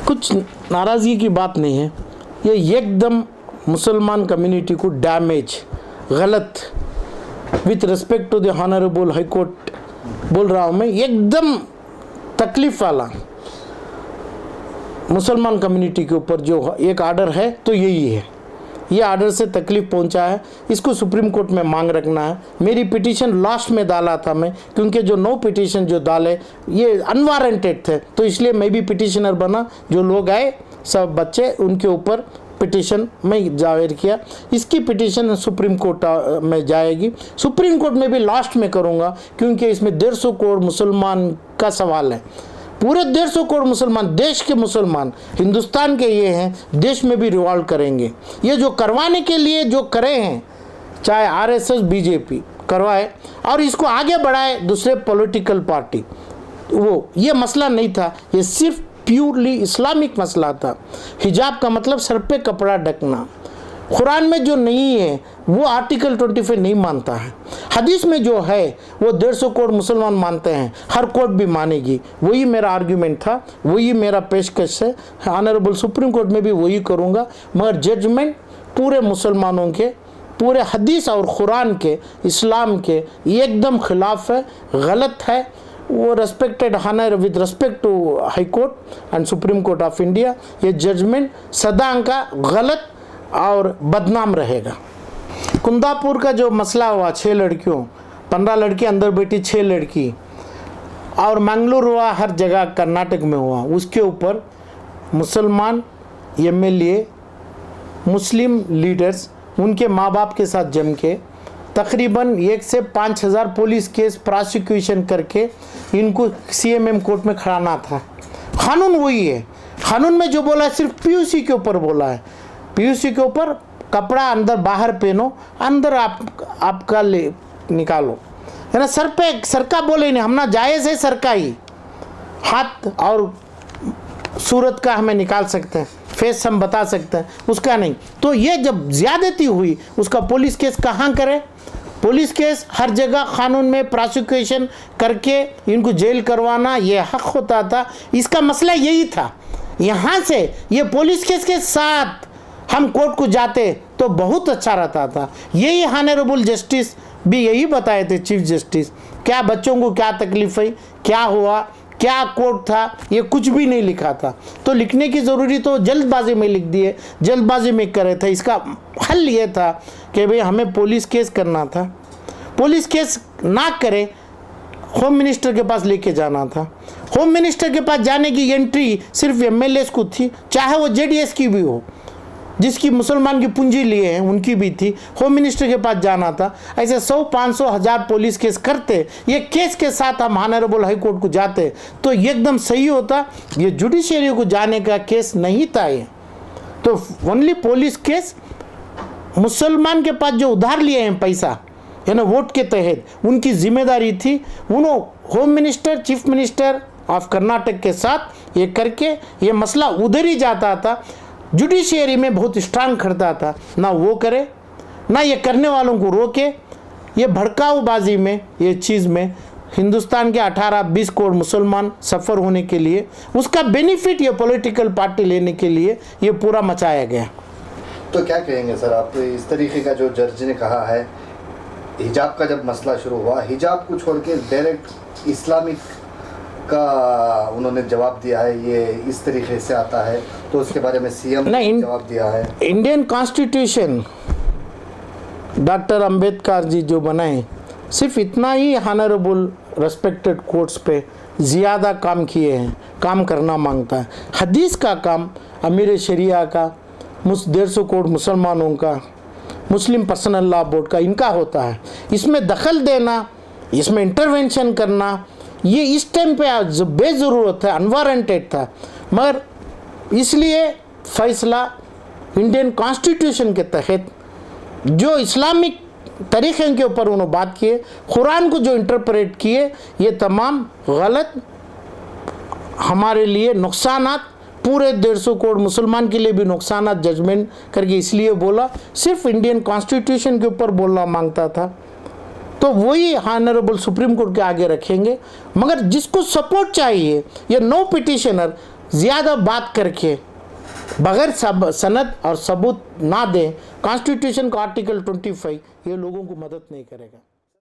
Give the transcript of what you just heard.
कुछ नाराज़गी की बात नहीं है, ये एकदम मुसलमान कम्युनिटी को डैमेज, गलत, with respect to the honourable high court बोल रहा हूँ मैं, एकदम तकलीफ वाला मुसलमान कम्युनिटी के ऊपर जो एक आर्डर है तो यही है। ये आर्डर से तकलीफ पहुंचा है, इसको सुप्रीम कोर्ट में मांग रखना है। मेरी पिटीशन लास्ट में डाला था मैं, क्योंकि जो 9 पिटीशन जो डाले ये अनवारंटेड थे, तो इसलिए मैं भी पिटीशनर बना। जो लोग आए सब बच्चे, उनके ऊपर पिटीशन में जाहिर किया। इसकी पिटीशन सुप्रीम कोर्ट में जाएगी। सुप्रीम कोर्ट में भी लास्ट में करूँगा, क्योंकि इसमें 150 करोड़ मुसलमान का सवाल है। पूरे 150 करोड़ मुसलमान, देश के मुसलमान, हिंदुस्तान के ये हैं, देश में भी रिवॉल्व करेंगे। ये जो करवाने के लिए जो करे हैं, चाहे आरएसएस बीजेपी करवाए और इसको आगे बढ़ाए दूसरे पॉलिटिकल पार्टी, वो ये मसला नहीं था। ये सिर्फ प्योरली इस्लामिक मसला था। हिजाब का मतलब सर पे कपड़ा ढकना। कुरान में जो नहीं है वो आर्टिकल 25 नहीं मानता है। हदीस में जो है वो 150 करोड़ मुसलमान मानते हैं, हर कोर्ट भी मानेगी। वही मेरा आर्ग्यूमेंट था, वही मेरा पेशकश है। ऑनरेबल सुप्रीम कोर्ट में भी वही करूँगा, मगर जजमेंट पूरे मुसलमानों के, पूरे हदीस और कुरान के, इस्लाम के एकदम खिलाफ है, गलत है। वो respected honour with respect to high court and supreme court of India, ये जजमेंट सदा का गलत और बदनाम रहेगा। कुंदापुर का जो मसला हुआ, 6 लड़कियों, 15 लड़की अंदर बैठी, 6 लड़की, और मंगलूर हुआ, हर जगह कर्नाटक में हुआ, उसके ऊपर मुसलमान एमएलए, मुस्लिम लीडर्स उनके माँ बाप के साथ जम के तकरीबन 1 से 5,000 पुलिस केस प्रोसिक्यूशन करके इनको सीएमएम कोर्ट में खड़ाना था। कानून वही है, कानून में जो बोला है सिर्फ पीयूसी के ऊपर बोला है। पीयूसी के ऊपर कपड़ा अंदर बाहर पहनो, अंदर आपका ले निकालो, है ना। सर पे सर का बोले नहीं, हम ना जायज़ है सर का ही, हाथ और सूरत का हमें निकाल सकते हैं, फेस हम बता सकते हैं, उसका नहीं। तो ये जब ज़्यादती हुई, उसका पुलिस केस कहाँ करे? पुलिस केस हर जगह कानून में प्रोसिक्यूशन करके इनको जेल करवाना ये हक होता था। इसका मसला यही था। यहाँ से ये पुलिस केस के साथ हम कोर्ट को जाते तो बहुत अच्छा रहता था। यही ऑनरेबल जस्टिस भी यही बताए थे, चीफ जस्टिस, क्या बच्चों को क्या तकलीफ है, क्या हुआ, क्या कोर्ट था, ये कुछ भी नहीं लिखा था। तो लिखने की ज़रूरी तो जल्दबाजी में लिख दिए, जल्दबाजी में करे थे। इसका हल ये था कि भाई हमें पुलिस केस करना था, पुलिस केस ना करे होम मिनिस्टर के पास लेके जाना था। होम मिनिस्टर के पास जाने की एंट्री सिर्फ एमएलएस को थी, चाहे वो जेडीएस की भी हो, जिसकी मुसलमान की पूंजी लिए हैं उनकी भी थी। होम मिनिस्टर के पास जाना था। ऐसे 100, 500, 1000 पुलिस केस करते, ये केस के साथ हम ऑनरेबल हाई कोर्ट को जाते तो एकदम सही होता। ये जुडिशरी को जाने का केस नहीं था ये, तो ओनली पुलिस केस। मुसलमान के पास जो उधार लिए हैं पैसा, है ना, वोट के तहत, उनकी जिम्मेदारी थी। उन्होंने home minister, chief minister of Karnataka के साथ ये करके ये मसला उधर ही जाता था। जुडिशियरी में बहुत स्ट्रांग करता था, ना वो करे ना ये करने वालों को रोके। ये भड़काऊबाजी में, ये चीज़ में हिंदुस्तान के 18-20 करोड़ मुसलमान सफ़र होने के लिए, उसका बेनिफिट ये पॉलिटिकल पार्टी लेने के लिए ये पूरा मचाया गया। तो क्या कहेंगे सर आप इस तरीके का जो जज ने कहा है, हिजाब का जब मसला शुरू हुआ, हिजाब को छोड़ के डायरेक्ट इस्लामिक का उन्होंने जवाब दिया है, ये इस तरीके से आता है, तो उसके बारे में सीएम ने जवाब दिया है। Indian constitution doctor Ambedkar ji जो बनाए, सिर्फ इतना ही ऑनरेबल रेस्पेक्टेड कोर्ट्स पे ज़्यादा काम किए हैं, काम करना मांगता है। हदीस का काम अमीर शरिया का, 150 करोड़ मुसलमानों का, मुस्लिम पर्सनल लॉ बोर्ड का, इनका होता है। इसमें दखल देना, इसमें इंटरवेंशन करना, ये इस टाइम पे जो बेज़रूरत है, अनवारंटेड था। मगर इसलिए फैसला इंडियन कॉन्स्टिट्यूशन के तहत जो इस्लामिक तरीक़े के ऊपर उन्होंने बात किए, कुरान को जो इंटरप्रेट किए, ये तमाम गलत, हमारे लिए नुकसानात, पूरे 150 करोड़ मुसलमान के लिए भी नुकसानात जजमेंट करके इसलिए बोला। सिर्फ इंडियन कॉन्स्टिट्यूशन के ऊपर बोलना मांगता था, तो वही ऑनरेबल सुप्रीम कोर्ट के आगे रखेंगे। मगर जिसको सपोर्ट चाहिए, ये 9 पिटिशनर ज़्यादा बात करके बगैर सनद और सबूत ना दें, कॉन्स्टिट्यूशन का आर्टिकल 25 ये लोगों को मदद नहीं करेगा।